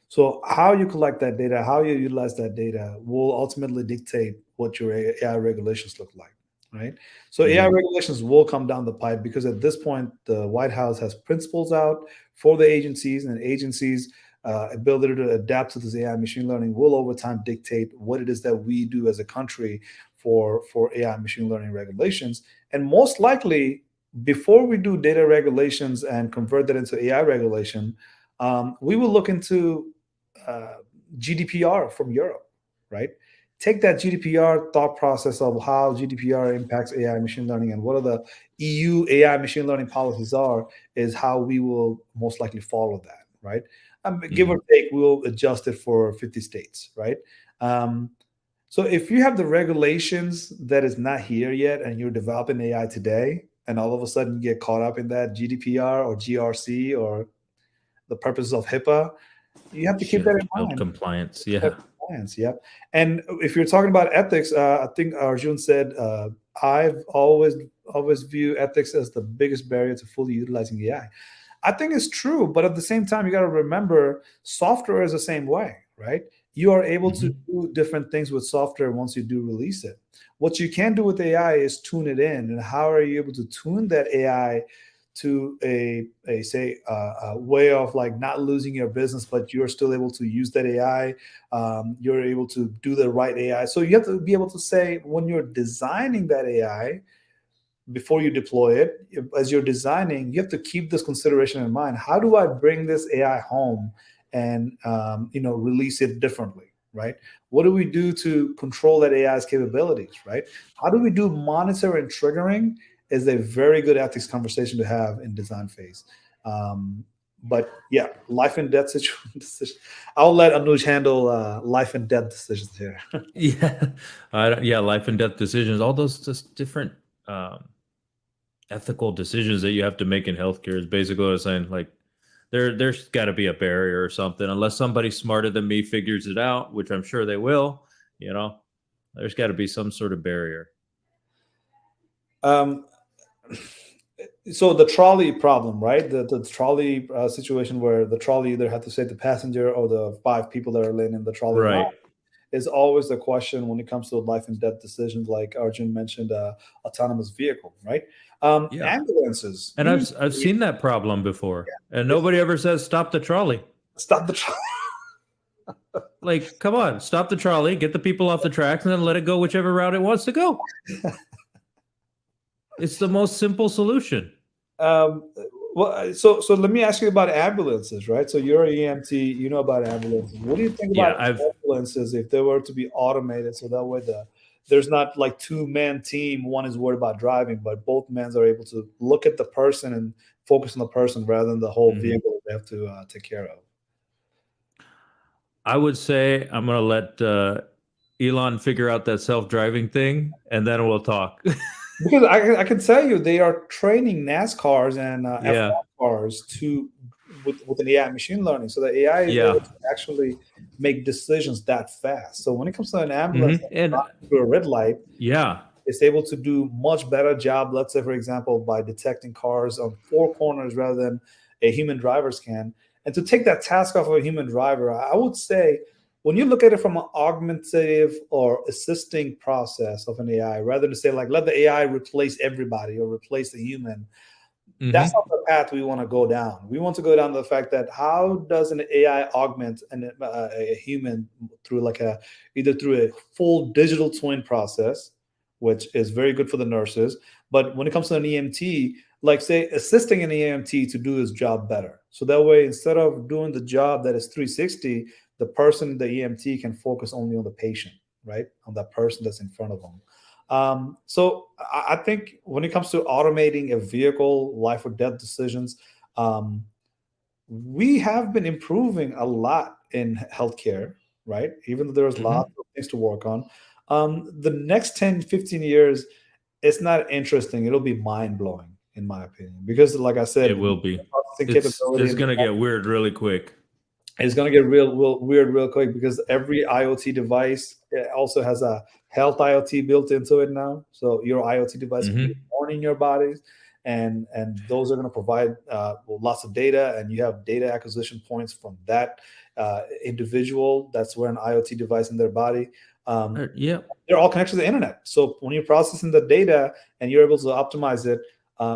So how you collect that data, how you utilize that data will ultimately dictate what your AI regulations look like, right? So AI Mhm. regulations will come down the pipe because at this point, the White House has principles out for the agencies, and agencies' ability to adapt to this AI machine learning will over time dictate what it is that we do as a country for AI machine learning regulations. And most likely, before we do data regulations and convert that into AI regulation, we will look into uh, GDPR from Europe, right? Take that GDPR thought process of how GDPR impacts AI machine learning and what are the EU AI machine learning policies are, is how we will most likely follow that, right? Give or Mhm. take, we'll adjust it for 50 states, right? Um, so if you have the regulations that is not here yet and you're developing AI today, and all of a sudden you get caught up in that GDPR or GRC or the purposes of HIPAA, you have to keep Yeah, that in child mind. compliance. Have Yeah. compliance, yep. And if you're talking about ethics, I think Arjun said, I've always view ethics as the biggest barrier to fully utilizing AI. I think it's true, but at the same time, you got to remember software is the same way, right? you are able to Mhm. do different things with software once you do release it. What you can do with AI is tune it in. And how are you able to tune that AI to a say a way of like not losing your business, but you're still able to use that AI. You're able to do the right AI. So you have to be able to say when you're designing that AI, before you deploy it, as you're designing, you have to keep this consideration in mind. How do I bring this AI home and release it differently, right? What do we do to control that AI's capabilities, right? How do we do monitor and triggering? Is a very good ethics conversation to have in design phase. But yeah, life and death decision. I'll let Anuj handle life and death decisions here. Yeah, yeah, life and death decisions, all those just different um, ethical decisions that you have to make in healthcare is basically what I'm saying. Like, there's got to be a barrier or something, unless somebody smarter than me figures it out, which I'm sure they will. You know, there's got to be some sort of barrier. Um, so the trolley problem, right? The trolley situation where the trolley either had to save the passenger or the five people that are laying in the trolley line Right. is always the question when it comes to life and death decisions. Like Arjun mentioned, autonomous vehicle, right? Yeah. Ambulances And usually I've seen that problem before, and it's nobody ever says stop the trolley. stop the trolley. Like, come on, stop the trolley, get the people off the tracks, and then let it go whichever route it wants to go. It's the most simple solution. Um, so let me ask you about ambulances, right? So you're an EMT, you know about ambulances. What do you think about Yeah, I've ambulances if they were to be automated, so that way there's not like two-man team, one is worried about driving, but both men are able to look at the person and focus on the person rather than the whole mhm. vehicle they have to take care of. I would say I'm gonna let Elon figure out that self-driving thing, and then we'll talk. Because I can tell you, they are training NASCARs and Yeah, F1 cars with an AI machine learning, so the AI is able yeah, to actually make decisions that fast. So when it comes to an ambulance and driving through a red light, yeah, it's able to do much better job. Let's say, for example, by detecting cars on four corners rather than a human drivers can. And to take that task off of a human driver, I would say when you look at it from an augmentative or assisting process of an AI, rather than say like let the AI replace everybody or replace the human, that's hmm not the path we want to go down. We want to go down the fact that how does an AI augment a human through like a either through a full digital twin process, which is very good for the nurses, but when it comes to an EMT, like say assisting an EMT to do his job better. So that way, instead of doing the job that is 360, the person, the EMT can focus only on the patient, right? On that person that's in front of them. So I think when it comes to automating a vehicle, life or death decisions, um, we have been improving a lot in healthcare, right? Even though there's lots hmm of things to work on. The next 10, 15 years, it's not interesting. It'll be mind blowing, in my opinion, because like I it said, will be. processing capability It's and gonna get weird really quick. it's going to get real weird real quick because every IoT device also has a health IoT built into it now. So your IoT device will be hmm monitoring your bodies, and those are going to provide lots of data, and you have data acquisition points from that individual that's wearing an IoT device in their body. Um, Yeah. they're all connected to the internet. So when you're processing the data and you're able to optimize it,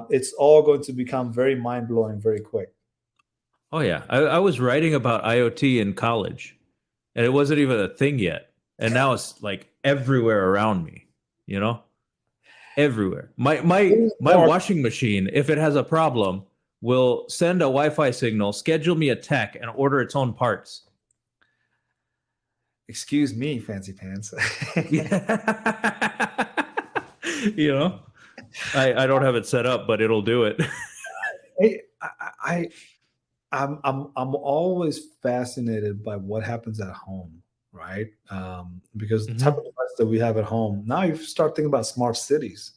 it's all going to become very mind blowing very quick. Oh yeah. I was writing about IoT in college, and it wasn't even a thing yet. And now it's like everywhere around me. You know, everywhere. My More washing machine, if it has a problem, will send a Wi-Fi signal, schedule me a tech, and order its own parts. excuse me, fancy pants. Yeah. You know, I don't have it set up, but it'll do it. I, I, I'm always fascinated by what happens at home, right? Because the type hmm of device that we have at home. Now you start thinking about smart cities.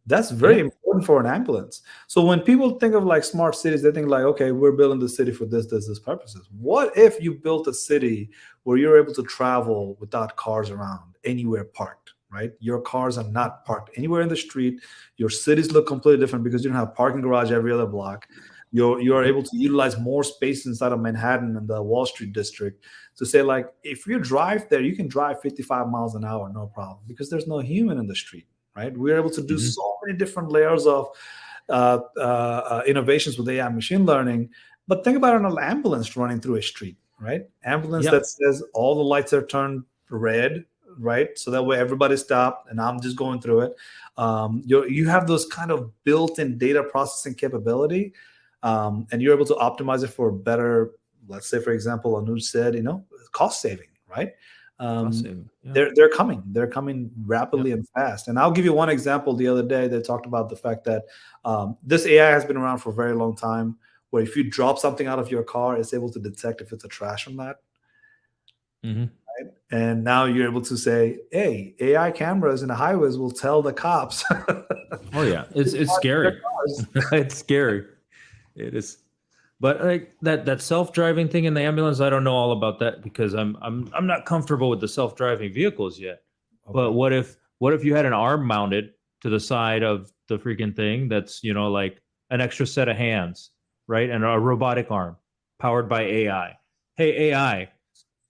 That's very Yeah. important for an ambulance. So when people think of like smart cities, they think like, okay, we're building the city for this purposes. What if you built a city where you're able to travel without cars around, anywhere parked, right? Your cars are not parked anywhere in the street. Your cities look completely different because you don't have parking garage every other block. You're able to utilize more space inside of Manhattan and the Wall Street district to say, like, if you drive there, you can drive 55 miles an hour, no problem, because there's no human in the street, right? We're able to do Mhm. so many different layers of innovations with AI machine learning. But think about an ambulance running through a street, right? Ambulance Yep. that says all the lights are turned red, right? So that way everybody stopped and I'm just going through it. You have those kind of built-in data processing capability, and you're able to optimize it for better, let's say, for example, Anuj said, cost saving, right? Cost Um, saving. Yeah. they're coming rapidly Yep. and fast. And I'll give you one example. The other day, they talked about the fact that this AI has been around for a very long time, where if you drop something out of your car, it's able to detect if it's a trash or not. Hmm. And now you're able to say, hey, AI cameras in the highways will tell the cops. Oh yeah, it's scary. It's scary. It is. But like that self-driving thing in the ambulance, I don't know all about that because I'm not comfortable with the self-driving vehicles yet. But Okay. what if you had an arm mounted to the side of the freaking thing that's, like an extra set of hands, right? And a robotic arm powered by AI. Hey AI,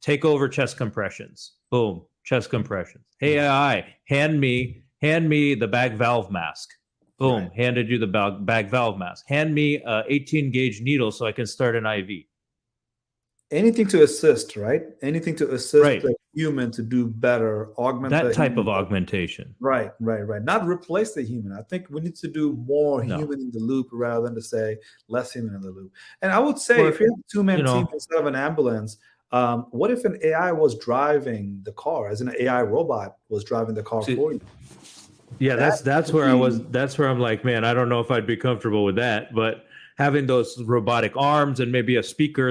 take over chest compressions. Boom, chest compressions. Hey AI, hand me the bag valve mask. Boom, Right. handed you the bag valve mask. Hand me a 18 gauge needle so I can start an IV. Anything to assist, right? Anything to assist Right. the human to do better, augment That the type human. of augmentation. Right. Not replace the human. I think we need to do more No. human in the loop rather than to say less human in the loop. And I would say, if Or, you have a two-man you team know, instead of an ambulance, what if an AI was driving the car, as an AI robot was driving the car see, for you? yeah, That that's would where I be was. That's where I'm like, man, I don't know if I'd be comfortable with that. But having those robotic arms and maybe a speaker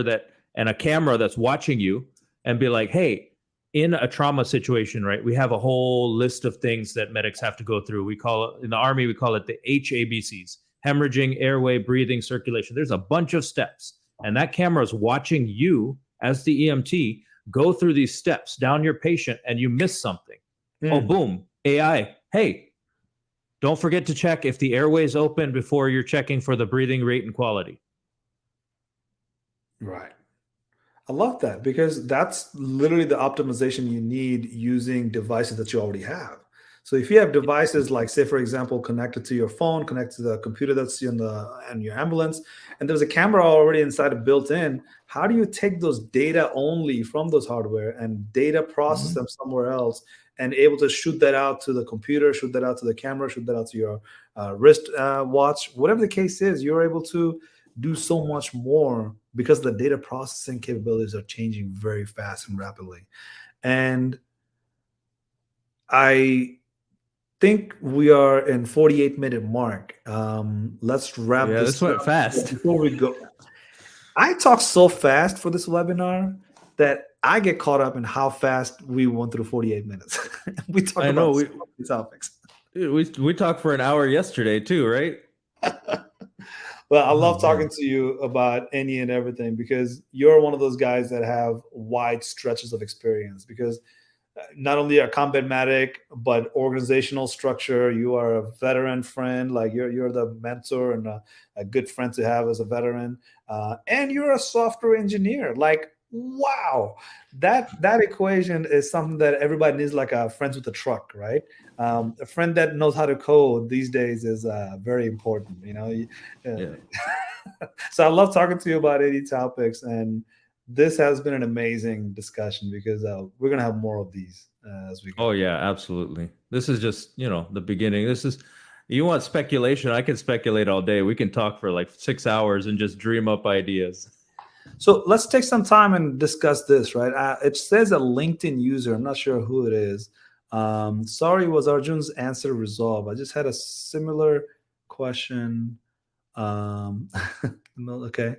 and a camera that's watching you and be like, hey, in a trauma situation, right? We have a whole list of things that medics have to go through. We call it in the Army, we call it the HABCs: hemorrhaging, airway, breathing, circulation. There's a bunch of steps, and that camera is watching you as the EMT go through these steps down your patient, and you miss something. Oh, Hmm. boom, AI. Hey, don't forget to check if the airway is open before you're checking for the breathing rate and quality. Right. I love that, because that's literally the optimization you need using devices that you already have. So if you have devices like, say, for example, connected to your phone, connected to the computer that's in your ambulance, and there's a camera already inside of built in, how do you take those data only from those hardware and data process Mhm. them somewhere else and able to shoot that out to the computer, shoot that out to the camera, shoot that out to your wrist watch, whatever the case is, you're able to do so much more because the data processing capabilities are changing very fast and rapidly. And I think we are in 48-minute mark. Let's wrap Yeah, this this went up. But fast. before we go, I talk so fast for this webinar that I get caught up in how fast we went through 48 minutes. We talked I know about so many topics. we talked for an hour yesterday too, right? Well, I Oh love talking man. to you about any and everything, because you're one of those guys that have wide stretches of experience, because not only a combat medic, but organizational structure. You are a veteran friend, like you're the mentor and a good friend to have as a veteran, and you're a software engineer. Like, wow, that equation is something that everybody needs, like a friends with a truck, right? A friend that knows how to code these days is very important. Yeah. So I love talking to you about any topics, and this has been an amazing discussion, because we're gonna have more of these as we Oh go. yeah, absolutely. This is just, the beginning. This is you want speculation, I can speculate all day. We can talk for like 6 hours and just dream up ideas. So let's take some time and discuss this. Right? It says a LinkedIn user. I'm not sure who it is. Sorry, was Arjun's answer resolved? I just had a similar question. No, okay.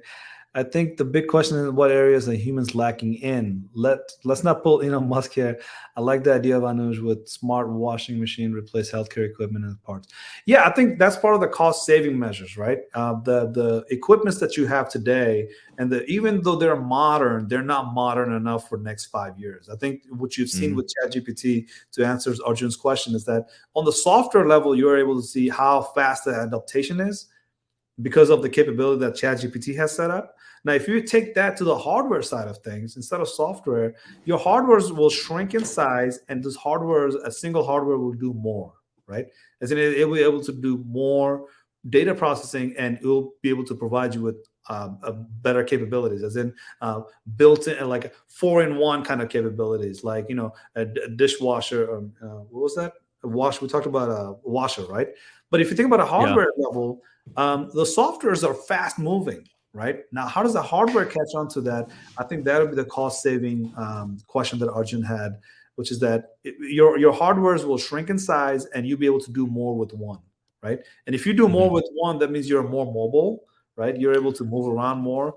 I think the big question is, what areas are humans lacking in? Let's not pull Musk here. I like the idea of Anuj with smart washing machine replace healthcare equipment and parts. Yeah, I think that's part of the cost saving measures, right? The equipments that you have today, and even though they're modern, they're not modern enough for the next 5 years. I think what you've seen Mhm. with ChatGPT, to answer Arjun's question, is that on the software level, you're able to see how fast the adaptation is. because of the capability that ChatGPT has set up. Now, if you take that to the hardware side of things, instead of software, your hardwares will shrink in size, and this hardware, a single hardware, will do more, right? As in, it will be able to do more data processing, and it will be able to provide you with better capabilities, as in built-in and like 4-in-1 kind of capabilities, like a dishwasher. What was that? A wash. We talked about a washer, right? But if you think about a Yeah. hardware level, the softwares are fast moving, right? Now, how does the hardware catch on to that? I think that would be the cost saving question that Arjun had, which is that your hardwares will shrink in size, and you'll be able to do more with one, right? And if you do more with one, that means you're more mobile, right? You're able to move around more.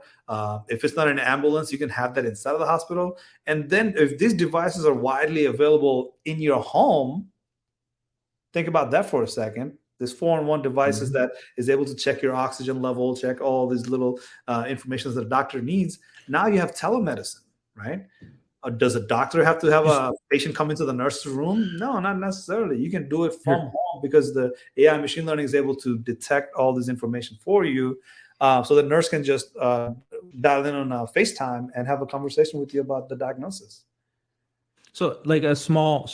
If it's not an ambulance, you can have that inside of the hospital. And then if these devices are widely available in your home, think about that for a second. This 4-in-1 devices that is able to check your oxygen level, check all these little information that a doctor needs. Now you have telemedicine, right? Does a doctor have to have a patient come into the nurse's room? No, not necessarily. You can do it from home, because the AI machine learning is able to detect all this information for you. So the nurse can just dial in on FaceTime and have a conversation with you about the diagnosis. So like a small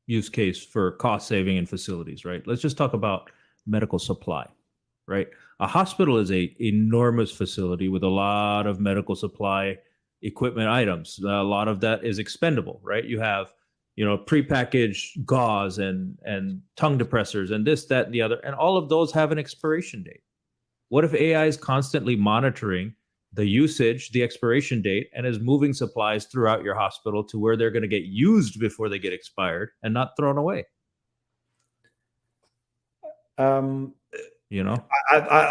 use case for cost saving in facilities, right? Let's just talk about medical supply, right? A hospital is a enormous facility with a lot of medical supply equipment items. A lot of that is expendable, right? You have, prepackaged gauze and tongue depressors and this, that, and the other, and all of those have an expiration date. What if AI is constantly monitoring the usage, the expiration date, and is moving supplies throughout your hospital to where they're going to get used before they get expired and not thrown away? I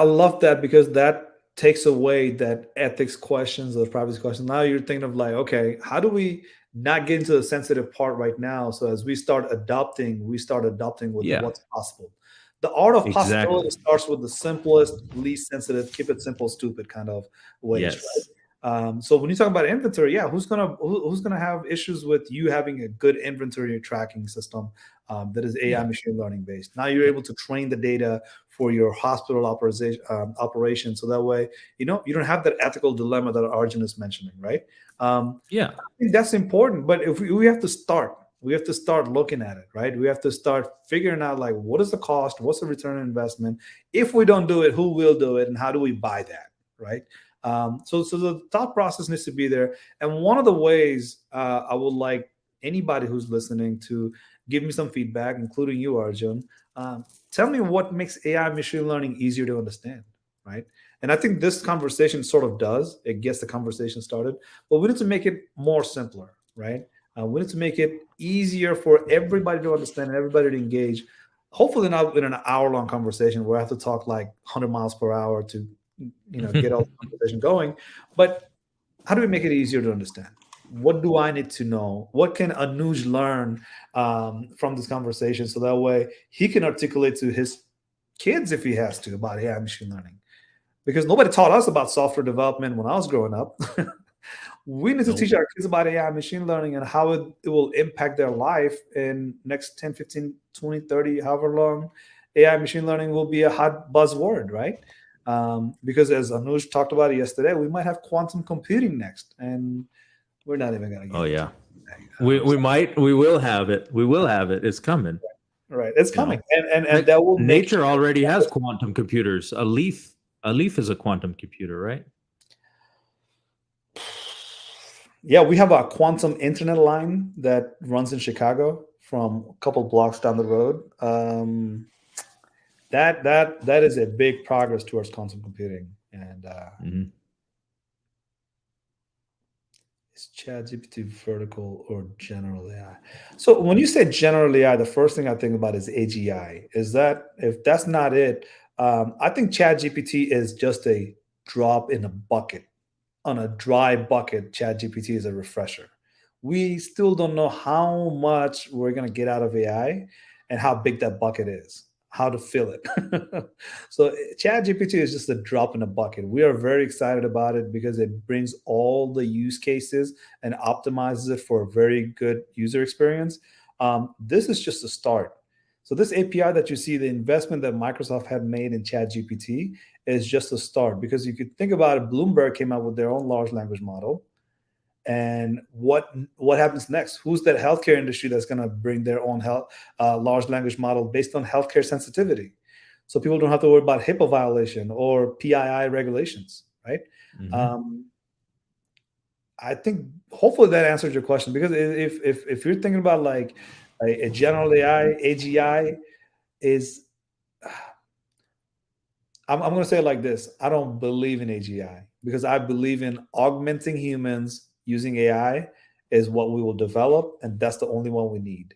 love that, because that takes away that ethics questions, those privacy questions. Now you're thinking of like, okay, how do we not get into the sensitive part right now? So as we start adopting with what's possible. The art of possibility starts with the simplest, least sensitive, keep it simple, stupid kind of ways, right? So when you talk about inventory, who's gonna have issues with you having a good inventory tracking system that is AI machine learning based? Now you're able to train the data for your hospital operation, so that way you don't have that ethical dilemma that Arjun is mentioning, right? I think that's important, but if we have to start. We have to start looking at it, right? We have to start figuring out, like, what is the cost? What's the return on investment? If we don't do it, who will do it? And how do we buy that, right? So the thought process needs to be there. And one of the ways I would like anybody who's listening to give me some feedback, including you, Arjun. Tell me what makes AI machine learning easier to understand, right? And I think this conversation sort of does. It gets the conversation started, but we need to make it more simpler, right? We need to make it easier for everybody to understand and everybody to engage. Hopefully not in an hour-long conversation where I have to talk like 100 miles per hour to, get all the conversation going. But how do we make it easier to understand? What do I need to know? What can Anuj learn from this conversation, so that way he can articulate to his kids, if he has to, about AI machine learning? Because nobody taught us about software development when I was growing up. We need to teach our kids about AI machine learning and how it will impact their life in next 10, 15, 20, 30, however long AI machine learning will be a hot buzzword, right? Because as Anuj talked about it yesterday, we might have quantum computing next, and we're not even going to get into it. We will have it. It's coming. Right. It's coming. And that will nature already has quantum computers. A leaf is a quantum computer, right? Yeah, we have a quantum internet line that runs in Chicago from a couple blocks down the road. That is a big progress towards quantum computing. And is ChatGPT vertical or general AI? So when you say general AI, the first thing I think about is AGI. If that's not it, I think ChatGPT is just a drop in a bucket. On a dry bucket, ChatGPT is a refresher. We still don't know how much we're going to get out of AI and how big that bucket is, how to fill it. So ChatGPT is just a drop in a bucket. We are very excited about it because it brings all the use cases and optimizes it for a very good user experience. This is just a start. So this API that you see, the investment that Microsoft had made in ChatGPT is just a start, because you could think about it. Bloomberg came out with their own large language model. And what happens next? Who's that healthcare industry that's going to bring their own large language model based on healthcare sensitivity? So people don't have to worry about HIPAA violation or PII regulations, right? Mm-hmm. I think hopefully that answers your question, because if you're thinking about like a general AI, AGI is, I'm going to say it like this: I don't believe in AGI, because I believe in augmenting humans using AI is what we will develop, and that's the only one we need.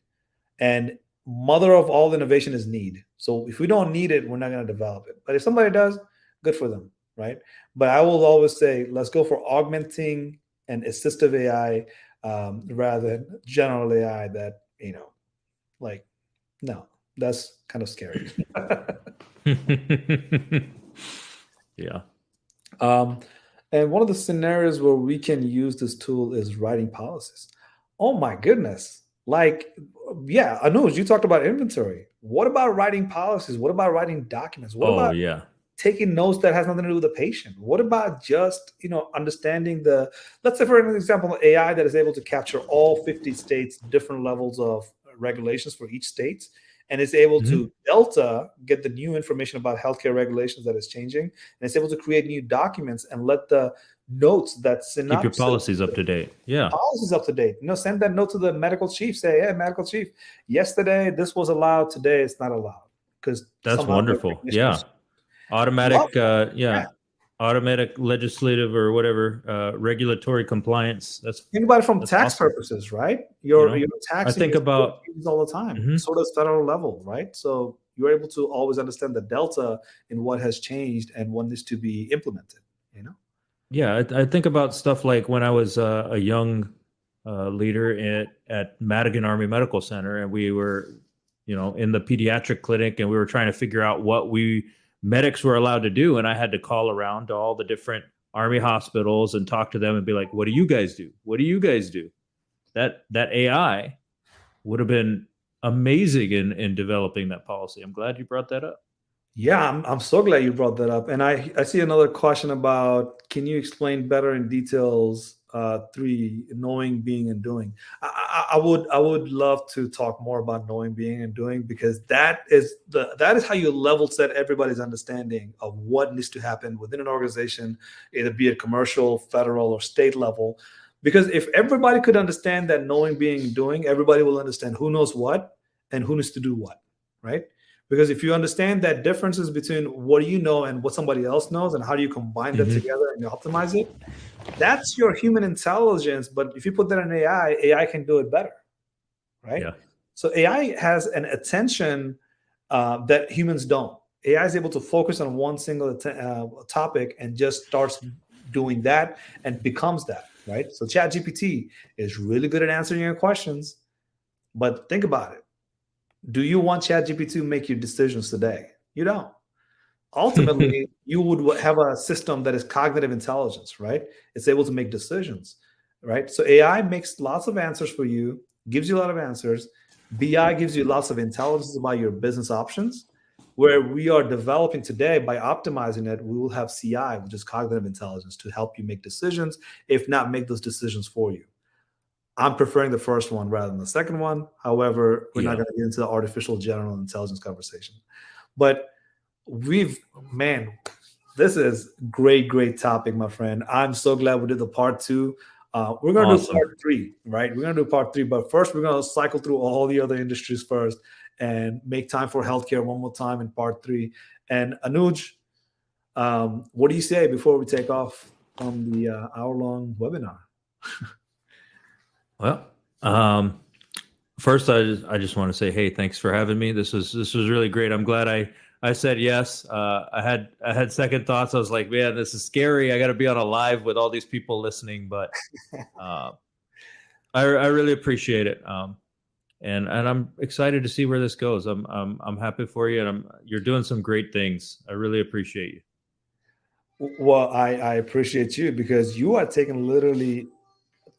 And mother of all innovation is need. So if we don't need it, we're not going to develop it. But if somebody does, good for them, right? But I will always say, let's go for augmenting and assistive AI, rather than general AI that, like, no, that's kind of scary. Yeah. And one of the scenarios where we can use this tool is writing policies. Oh my goodness. Like, yeah, Anuj, you talked about inventory. What about writing policies? What about writing documents? What Oh, about yeah. taking notes that has nothing to do with the patient? What about just, understanding let's say, for an example, AI that is able to capture all 50 states, different levels of regulations for each state, and is able Mm-hmm. to delta get the new information about healthcare regulations that is changing, and it's able to create new documents and let the notes that Keep your synopsis policies up to date. Yeah. policies up to date. Send that note to the medical chief. Say, hey, medical chief, yesterday this was allowed, today it's not allowed, because That's somehow the wonderful. Yeah. commissioners love Automatic, that. yeah. Automatic legislative or whatever, regulatory compliance. Think about it from That's tax awesome. purposes, right? You You're know, I taxing think your state about, fees all the time. mhm. So does federal level, right? So you're able to always understand the delta in what has changed and what needs to be implemented. Yeah, I think about stuff like when I was a young leader at Madigan Army Medical Center, and we were, in the pediatric clinic, and we were trying to figure out what we medics were allowed to do, and I had to call around to all the different Army hospitals and talk to them and be like, "What do you guys do? What do you guys do?" That AI would have been amazing in developing that policy. I'm glad you brought that up. Yeah, I'm so glad you brought that up. And I see another question about, can you explain better in details, three, knowing, being, and doing? I would love to talk more about knowing, being, and doing, because that is how you level set everybody's understanding of what needs to happen within an organization, either be it commercial, federal, or state level. Because if everybody could understand that knowing, being, and doing, everybody will understand who knows what and who needs to do what, right? Because if you understand that differences between what do you know and what somebody else knows, and how do you combine that Mhm. together and you optimize it, that's your human intelligence. But if you put that in AI can do it better, right? Yeah. So AI has an attention that humans don't. AI is able to focus on one single topic and just starts doing that and becomes that, right? So ChatGPT is really good at answering your questions, but think about it. Do you want ChatGPT to make your decisions today? You don't. Ultimately, you would have a system that is cognitive intelligence, right? It's able to make decisions, right? So AI makes lots of answers for you, gives you a lot of answers. BI gives you lots of intelligence about your business options. Where we are developing today, by optimizing it, we will have CI, which is cognitive intelligence, to help you make decisions, if not make those decisions for you. I'm preferring the first one rather than the second one. However, we're not Yeah. going to get into the artificial general intelligence conversation. But we've, man, this is great topic, my friend. I'm so glad we did the part two. We're going to do Awesome. part three, right? We're going to do part three, but first we're going to cycle through all the other industries first and make time for healthcare one more time in part three. And Anuj, what do you say before we take off from the hour-long webinar? Well, first, I just want to say, hey, thanks for having me. This was really great. I'm glad I said yes. I had second thoughts. I was like, man, this is scary. I got to be on a live with all these people listening, but I really appreciate it. And I'm excited to see where this goes. I'm happy for you, and you're doing some great things. I really appreciate you. Well, I appreciate you, because you are taking literally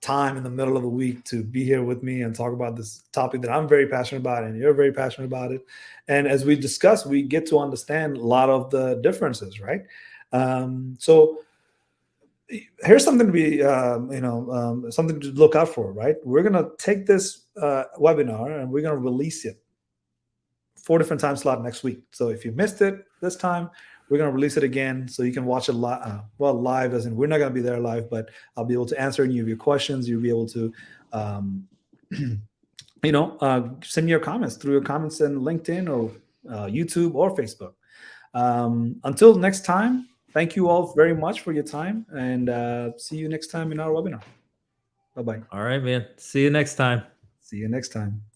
time in the middle of the week to be here with me and talk about this topic that I'm very passionate about and you're very passionate about it. And as we discuss, we get to understand a lot of the differences, right? So here's something to be, something to look out for, right? We're going to take this webinar and we're going to release it 4 different time slot next week. So if you missed it this time, we're going to release it again so you can watch it live. Live as in we're not going to be there live, but I'll be able to answer any of your questions. You'll be able to, send me your comments through your comments in LinkedIn or YouTube or Facebook. Until next time, thank you all very much for your time, and see you next time in our webinar. Bye-bye. All right, man. See you next time. See you next time.